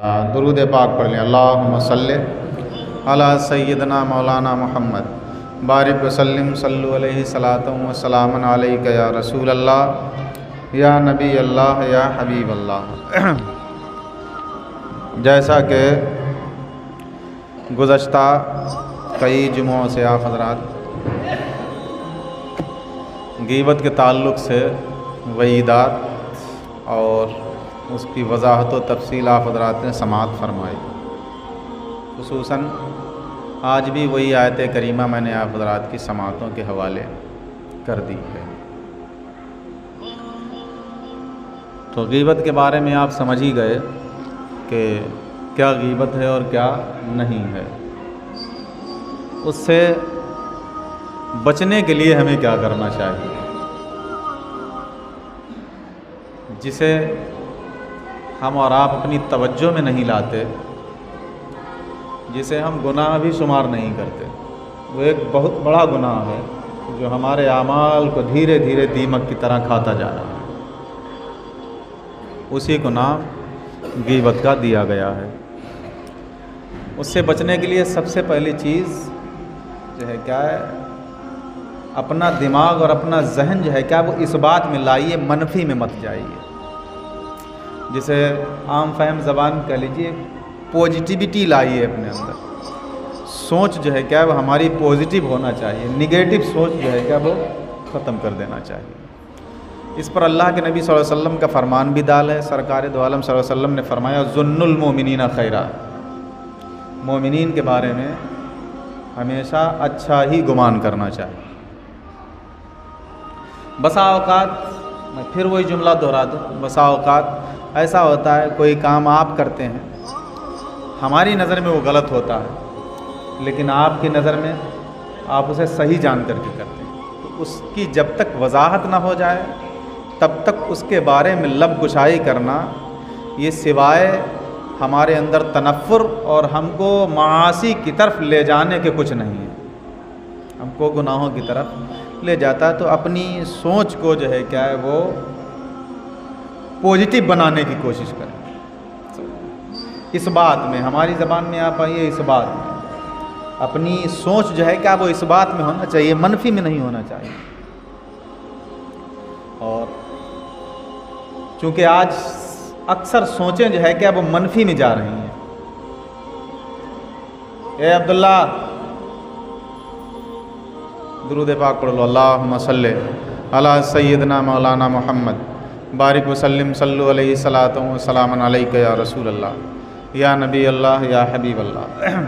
درود پاک پڑھ لیں۔ اللہم صلی علی سیدنا مولانا محمد بارک وسلم صلو علیہ صلاۃ و سلام علیک یا رسول اللہ یا نبی اللہ یا حبیب اللہ۔ جیسا کہ گزشتہ کئی جمعوں سے آپ حضرات غیبت کے تعلق سے وعیدات اور اس کی وضاحت و تفصیل آپ حضرات نے سماعت فرمائی، خصوصاً آج بھی وہی آیت کریمہ میں نے آپ حضرات کی سماعتوں کے حوالے کر دی ہے۔ تو غیبت کے بارے میں آپ سمجھ ہی گئے کہ کیا غیبت ہے اور کیا نہیں ہے، اس سے بچنے کے لیے ہمیں کیا کرنا چاہیے، جسے ہم اور آپ اپنی توجہ میں نہیں لاتے، جسے ہم گناہ بھی شمار نہیں کرتے۔ وہ ایک بہت بڑا گناہ ہے جو ہمارے اعمال کو دھیرے دھیرے دیمک کی طرح کھاتا جا رہا ہے، اسی کو نام غیبت کا دیا گیا ہے۔ اس سے بچنے کے لیے سب سے پہلی چیز جو ہے کیا ہے، اپنا دماغ اور اپنا ذہن جو ہے کیا وہ اس بات میں لائیے، منفی میں مت جائیے، جسے عام فہم زبان کہہ لیجیے پوزیٹیوٹی لائیے اپنے اندر۔ سوچ جو ہے کیا وہ ہماری پوزیٹیو ہونا چاہیے، نگیٹو سوچ جو ہے کیا وہ ختم کر دینا چاہیے۔ اس پر اللہ کے نبی صلی اللہ علیہ وسلم کا فرمان بھی دال ہے۔ سرکار دو عالم صلی اللہ علیہ وسلم نے فرمایا ظن المؤمنین خیرا، مومنین کے بارے میں ہمیشہ اچھا ہی گمان کرنا چاہیے۔ بسا اوقات میں پھر وہی جملہ دہرا دوں، بسا اوقات ایسا ہوتا ہے کوئی کام آپ کرتے ہیں، ہماری نظر میں وہ غلط ہوتا ہے، لیکن آپ کی نظر میں آپ اسے صحیح جان کر کے کرتے ہیں، تو اس کی جب تک وضاحت نہ ہو جائے تب تک اس کے بارے میں لب گشائی کرنا یہ سوائے ہمارے اندر تنفر اور ہم کو معاصی کی طرف لے جانے کے کچھ نہیں ہے، ہم کو گناہوں کی طرف لے جاتا ہے۔ تو اپنی سوچ کو جو ہے کیا ہے وہ پوزیٹیو بنانے کی کوشش کریں۔ اس بات میں ہماری زبان میں آپ آئیے، اس بات میں اپنی سوچ جو ہے کیا وہ اس بات میں ہونا چاہیے، منفی میں نہیں ہونا چاہیے۔ اور چونکہ آج اکثر سوچیں جو ہے کیا وہ منفی میں جا رہی ہیں۔ اے عبداللہ درود پاک پڑھ لو۔ اللہم صلی علی سیدنا مولانا محمد بارک وسلم صلو علیہ صلاۃ و سلام علیک یا رسول اللہ یا نبی اللہ یا حبیب اللہ۔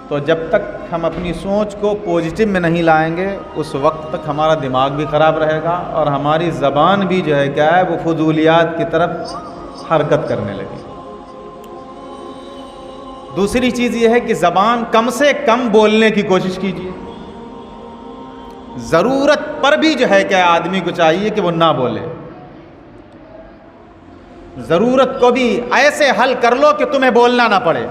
تو جب تک ہم اپنی سوچ کو پوزیٹیو میں نہیں لائیں گے اس وقت تک ہمارا دماغ بھی خراب رہے گا اور ہماری زبان بھی جو ہے کیا ہے وہ فضولیات کی طرف حرکت کرنے لگے۔ دوسری چیز یہ ہے کہ زبان کم سے کم بولنے کی کوشش کیجیے۔ ضرورت پر بھی جو ہے کہ آدمی کو چاہیے کہ وہ نہ بولے، ضرورت کو بھی ایسے حل کر لو کہ تمہیں بولنا نہ پڑے۔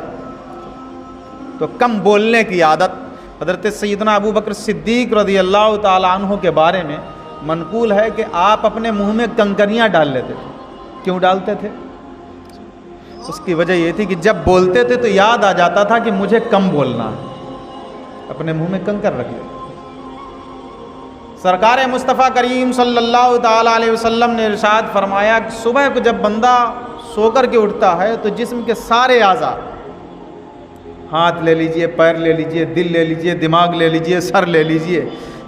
تو کم بولنے کی عادت، حضرت سیدنا ابو بکر صدیق رضی اللہ تعالی عنہ کے بارے میں منقول ہے کہ آپ اپنے منہ میں کنکریاں ڈال لیتے تھے۔ کیوں ڈالتے تھے؟ اس کی وجہ یہ تھی کہ جب بولتے تھے تو یاد آ جاتا تھا کہ مجھے کم بولنا ہے، اپنے منہ میں کنکر رکھ لیتے۔ سرکار مصطفیٰ کریم صلی اللہ تعالیٰ علیہ وسلم نے ارشاد فرمایا کہ صبح کو جب بندہ سو کر کے اٹھتا ہے تو جسم کے سارے اعضاء، ہاتھ لے لیجئے، پیر لے لیجئے، دل لے لیجئے، دماغ لے لیجئے، سر لے لیجئے،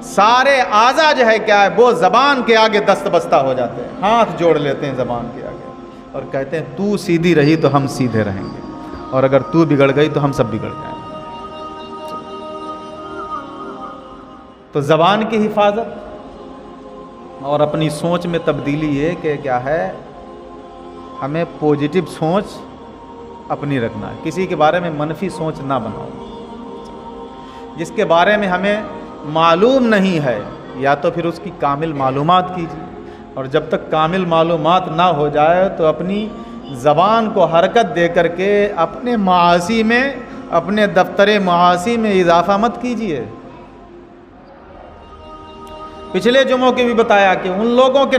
سارے اعضاء جو ہے کیا ہے وہ زبان کے آگے دست بستہ ہو جاتے ہیں، ہاتھ جوڑ لیتے ہیں زبان کے آگے اور کہتے ہیں تو سیدھی رہی تو ہم سیدھے رہیں گے، اور اگر تو بگڑ گئی تو ہم سب بگڑ جائیں گے۔ تو زبان کی حفاظت اور اپنی سوچ میں تبدیلی یہ کہ کیا ہے ہمیں پوزیٹیو سوچ اپنی رکھنا ہے، کسی کے بارے میں منفی سوچ نہ بناؤ۔ جس کے بارے میں ہمیں معلوم نہیں ہے یا تو پھر اس کی کامل معلومات کیجیے، اور جب تک کامل معلومات نہ ہو جائے تو اپنی زبان کو حرکت دے کر کے اپنے معاصی میں، اپنے دفتر معاصی میں اضافہ مت کیجیے۔ پچھلے جمعوں کے بھی بتایا کہ ان لوگوں کے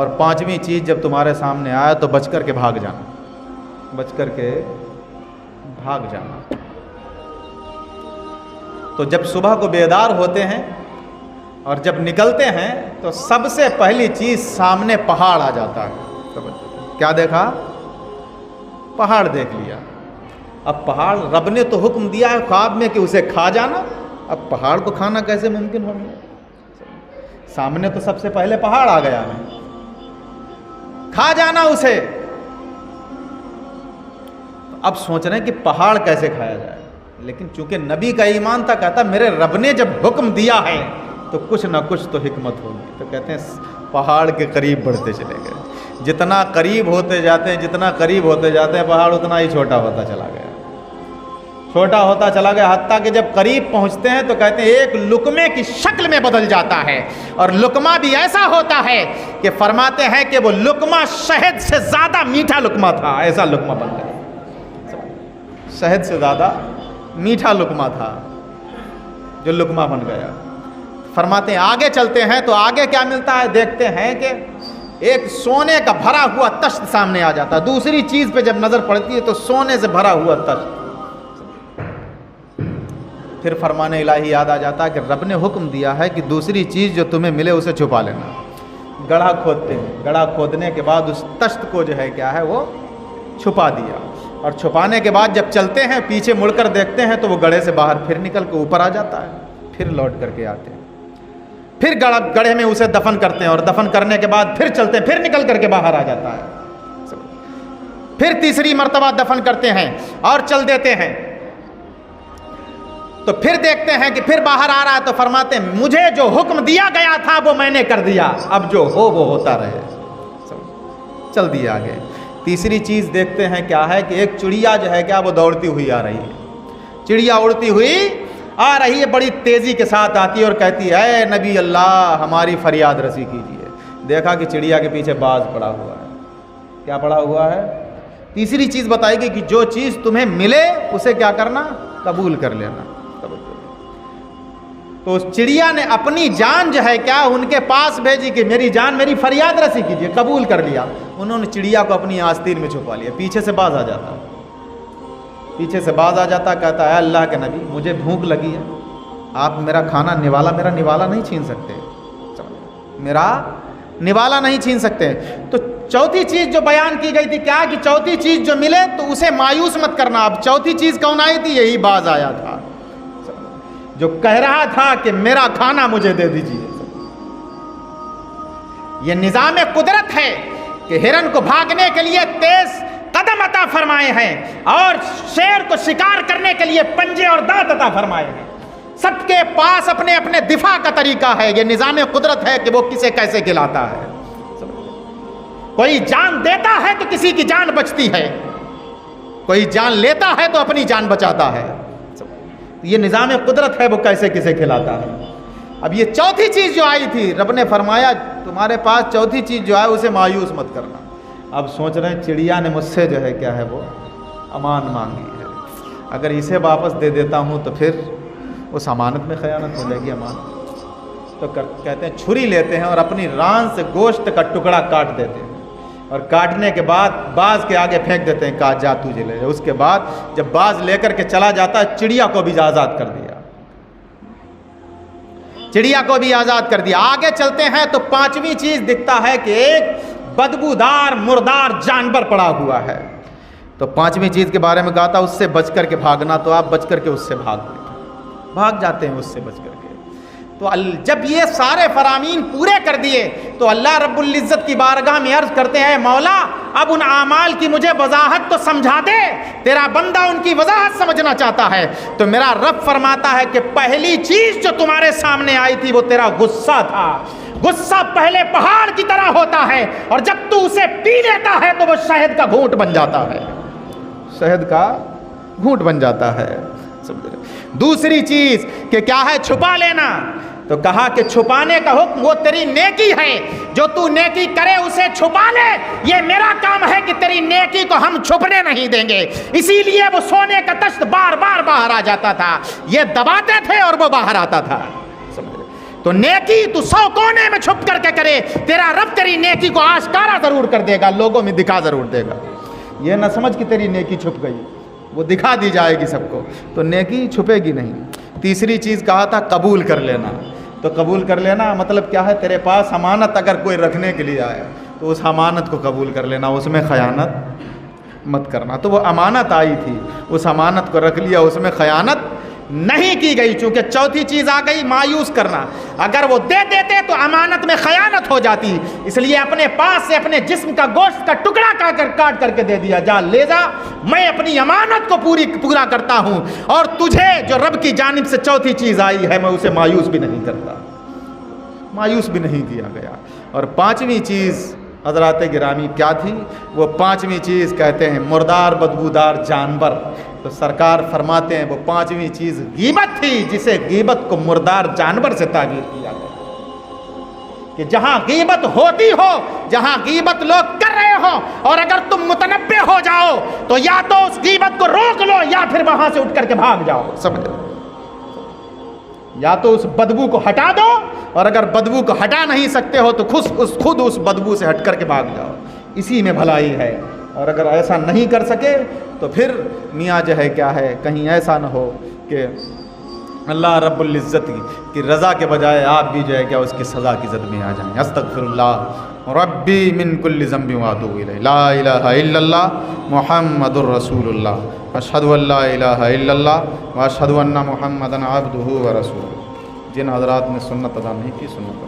اور پانچویں چیز جب تمہارے سامنے آیا تو بچ کر کے بھاگ جانا، بچ کر کے بھاگ جانا۔ تو جب صبح کو بیدار ہوتے ہیں اور جب نکلتے ہیں تو سب سے پہلی چیز سامنے پہاڑ آ جاتا ہے۔ کیا دیکھا؟ پہاڑ دیکھ لیا۔ اب پہاڑ رب نے تو حکم دیا ہے خواب میں کہ اسے کھا جانا، اب پہاڑ کو کھانا کیسے ممکن ہو گیا؟ سامنے تو سب سے پہلے پہاڑ آ گیا ہے، کھا جانا اسے۔ اب سوچ رہے ہیں کہ پہاڑ کیسے کھایا جائے، لیکن چونکہ نبی کا ایمان تھا، کہتا میرے رب نے جب حکم دیا ہے تو کچھ نہ کچھ تو حکمت ہوگی۔ تو کہتے ہیں پہاڑ کے قریب بڑھتے چلے گئے، جتنا قریب ہوتے جاتے ہیں، جتنا قریب ہوتے جاتے ہیں پہاڑ اتنا ہی چھوٹا ہوتا چلا گیا، چھوٹا ہوتا چلا گیا، حتیٰ کہ جب قریب پہنچتے ہیں تو کہتے ہیں ایک لقمے کی شکل میں بدل جاتا ہے، اور لقمہ بھی ایسا ہوتا ہے کہ فرماتے ہیں کہ وہ لقمہ شہد سے زیادہ میٹھا لقمہ تھا، ایسا لقمہ بن گیا، شہد سے زیادہ میٹھا لقمہ تھا جو لقمہ بن گیا۔ فرماتے ہیں آگے چلتے ہیں تو آگے کیا ملتا ہے، دیکھتے ہیں کہ ایک سونے کا بھرا ہوا تشت سامنے آ جاتا ہے۔ دوسری چیز پہ جب نظر پڑتی ہے تو سونے سے بھرا ہوا تشت۔ پھر فرمان الہی یاد آ جاتا ہے کہ رب نے حکم دیا ہے کہ دوسری چیز جو تمہیں ملے اسے چھپا لینا۔ گڑھا کھودتے ہیں، گڑھا کھودنے کے بعد اس تشت کو جو ہے کیا ہے وہ چھپا دیا، اور چھپانے کے بعد جب چلتے ہیں پیچھے مڑ کر دیکھتے ہیں تو وہ گڑھے سے باہر پھر نکل کے اوپر آ جاتا ہے، پھر لوٹ کر کے آتے ہیں، پھر گڑھے میں اسے دفن کرتے ہیں، اور دفن کرنے کے بعد پھر چلتے ہیں، پھر نکل کر کے باہر آ جاتا ہے، پھر تیسری مرتبہ دفن کرتے ہیں اور چل دیتے ہیں، تو پھر دیکھتے ہیں کہ پھر باہر آ رہا ہے، تو فرماتے ہیں مجھے جو حکم دیا گیا تھا وہ میں نے کر دیا، اب جو ہو وہ ہوتا رہے، چل دیا آگے۔ تیسری چیز دیکھتے ہیں کیا ہے کہ ایک چڑیا جو ہے کیا وہ دوڑتی ہوئی آ رہی ہے، چڑیا اڑتی ہوئی آ رہی ہے، بڑی تیزی کے ساتھ آتی ہے اور کہتی ہے اے نبی اللہ ہماری فریاد رسی کیجیے۔ دیکھا کہ چڑیا کے پیچھے باز پڑا ہوا ہے، کیا پڑا ہوا ہے؟ تیسری چیز بتائی گئی کہ جو چیز تمہیں ملے اسے کیا کرنا، قبول کر لینا۔ تو اس چڑیا نے اپنی جان جو ہے کیا ان کے پاس بھیجی کہ میری جان میری فریاد رسی کیجیے، قبول کر لیا۔ انہوں نے چڑیا کو اپنی آستین میں چھپا لیا، پیچھے سے باز آ جاتا، پیچھے سے باز آ جاتا، کہتا ہے اللہ کے نبی مجھے بھوک لگی ہے، آپ میرا کھانا میرا نوالا نہیں چھین سکتے، میرا نوالا نہیں چھین سکتے۔ تو چوتھی چیز جو بیان کی گئی تھی کیا کہ چوتھی چیز جو ملے تو اسے مایوس مت کرنا۔ اب چوتھی چیز کون آئی تھی؟ یہی باز آیا تھا جو کہہ رہا تھا کہ میرا کھانا مجھے دے دیجیے۔ یہ نظام قدرت ہے کہ ہرن کو بھاگنے کے لیے تیز قدم عطا فرمائے ہیں اور شیر کو شکار کرنے کے لیے پنجے اور دانت عطا فرمائے ہیں۔ سب کے پاس اپنے اپنے دفاع کا طریقہ ہے، یہ نظام قدرت ہے کہ وہ کسے کیسے کھلاتا ہے۔ کوئی جان دیتا ہے تو کسی کی جان بچتی ہے، کوئی جان لیتا ہے تو اپنی جان بچاتا ہے۔ یہ نظام قدرت ہے، وہ کیسے کسے کھلاتا ہے۔ اب یہ چوتھی چیز جو آئی تھی رب نے فرمایا تمہارے پاس چوتھی چیز جو ہے اسے مایوس مت کرنا۔ اب سوچ رہے ہیں چڑیا نے مجھ سے جو ہے کیا ہے وہ امان مانگی ہے، اگر اسے واپس دے دیتا ہوں تو پھر اس امانت میں خیانت ہو جائے گی، امانت۔ تو کہتے ہیں چھری لیتے ہیں اور اپنی ران سے گوشت کا ٹکڑا کاٹ دیتے ہیں، اور کاٹنے کے بعد باز کے آگے پھینک دیتے ہیں، کہا جا تجھے لے۔ اس کے بعد جب باز لے کر کے چلا جاتا ہے چڑیا کو بھی آزاد کر دیا، چڑیا کو بھی آزاد کر دیا۔ آگے چلتے ہیں تو پانچویں چیز دکھتا ہے کہ ایک بدبودار مردار جانور پڑا ہوا ہے۔ تو پانچویں چیز کے بارے میں کہا تھا اس سے بچ کر کے بھاگنا، تو آپ بچ کر کے اس سے بھاگ جاتے ہیں، اس سے بچ کر کے۔ تو جب یہ سارے فرامین پورے کر دیے تو اللہ رب العزت کی بارگاہ میں عرض کرتے ہیں مولا اب ان اعمال کی مجھے وضاحت تو سمجھا دے، تیرا بندہ ان کی وضاحت سمجھنا چاہتا ہے۔ تو میرا رب فرماتا ہے کہ پہلی چیز جو تمہارے سامنے آئی تھی وہ تیرا غصہ تھا۔ غصہ پہلے پہاڑ کی طرح ہوتا ہے، اور جب تو اسے پی لیتا ہے تو وہ شہد کا گھونٹ بن جاتا ہے، شہد کا گھونٹ بن جاتا ہے۔ دوسری چیز کہ کیا ہے؟ چھپا لینا۔ تو کہا کہ چھپانے کا حکم وہ تیری نیکی ہے، جو تو نیکی کرے اسے چھپا لے، یہ میرا کام ہے کہ تیری نیکی کو ہم چھپنے نہیں دیں گے۔ اسی لیے وہ سونے کا تشت بار بار باہر آ جاتا تھا، یہ دباتے تھے اور وہ باہر آتا تھا۔ تو نیکی تو 100 کونے میں چھپ کر کے کرے، تیرا رب تیری نیکی کو آشکارا ضرور کر دے گا، لوگوں میں دکھا ضرور دے گا۔ یہ نہ سمجھ کہ تیری نیکی چھپ گئی، وہ دکھا دی جائے گی سب کو، تو نیکی چھپے گی نہیں۔ تیسری چیز کہا تھا قبول کر لینا، تو قبول کر لینا مطلب کیا ہے؟ تیرے پاس امانت اگر کوئی رکھنے کے لیے آئے تو اس امانت کو قبول کر لینا، اس میں خیانت مت کرنا۔ تو وہ امانت آئی تھی، اس امانت کو رکھ لیا، اس میں خیانت نہیں کی گئی۔ چونکہ چوتھی چیز آ گئی مایوس کرنا، اگر وہ دے دیتے تو امانت میں خیانت ہو جاتی، اس لیے اپنے پاس سے اپنے جسم کا گوشت کا ٹکڑا کاٹ کر کے دے دیا، جا لے جا، میں اپنی امانت کو پورا کرتا ہوں، اور تجھے جو رب کی جانب سے چوتھی چیز آئی ہے میں اسے مایوس بھی نہیں کرتا، مایوس بھی نہیں کیا گیا۔ اور پانچویں چیز حضرات گرامی کیا تھی؟ وہ پانچویں چیز کہتے ہیں مردار بدبودار جانور۔ تو سرکار فرماتے ہیں وہ پانچویں چیز غیبت تھی، جسے غیبت کو مردار جانور سے تعبیر کیا گیا کہ جہاں غیبت ہوتی ہو، جہاں غیبت لوگ کر رہے ہو، اور اگر تم متنبہ ہو جاؤ تو یا تو اس غیبت کو روک لو یا پھر وہاں سے اٹھ کر کے بھاگ جاؤ، سمجھو، یا تو اس بدبو کو ہٹا دو، اور اگر بدبو کو ہٹا نہیں سکتے ہو تو خود اس بدبو سے ہٹ کر کے بھاگ جاؤ، اسی میں بھلائی ہے۔ اور اگر ایسا نہیں کر سکے تو پھر میاں جو ہے کیا ہے، کہیں ایسا نہ ہو کہ اللہ رب العزت کی رضا کے بجائے آپ بھی جو ہے کیا اس کی سزا کی زد میں آ جائیں۔ استغفر اللہ ربی من کل ذنب واتوب الیہ، لا الہ الا اللہ محمد الرسول اللہ، اشہد ان لا الہ الا اللہ واشہد ان محمدا عبدہ ورسولہ۔ جن حضرات نے سنت ادا نہیں کی، سنت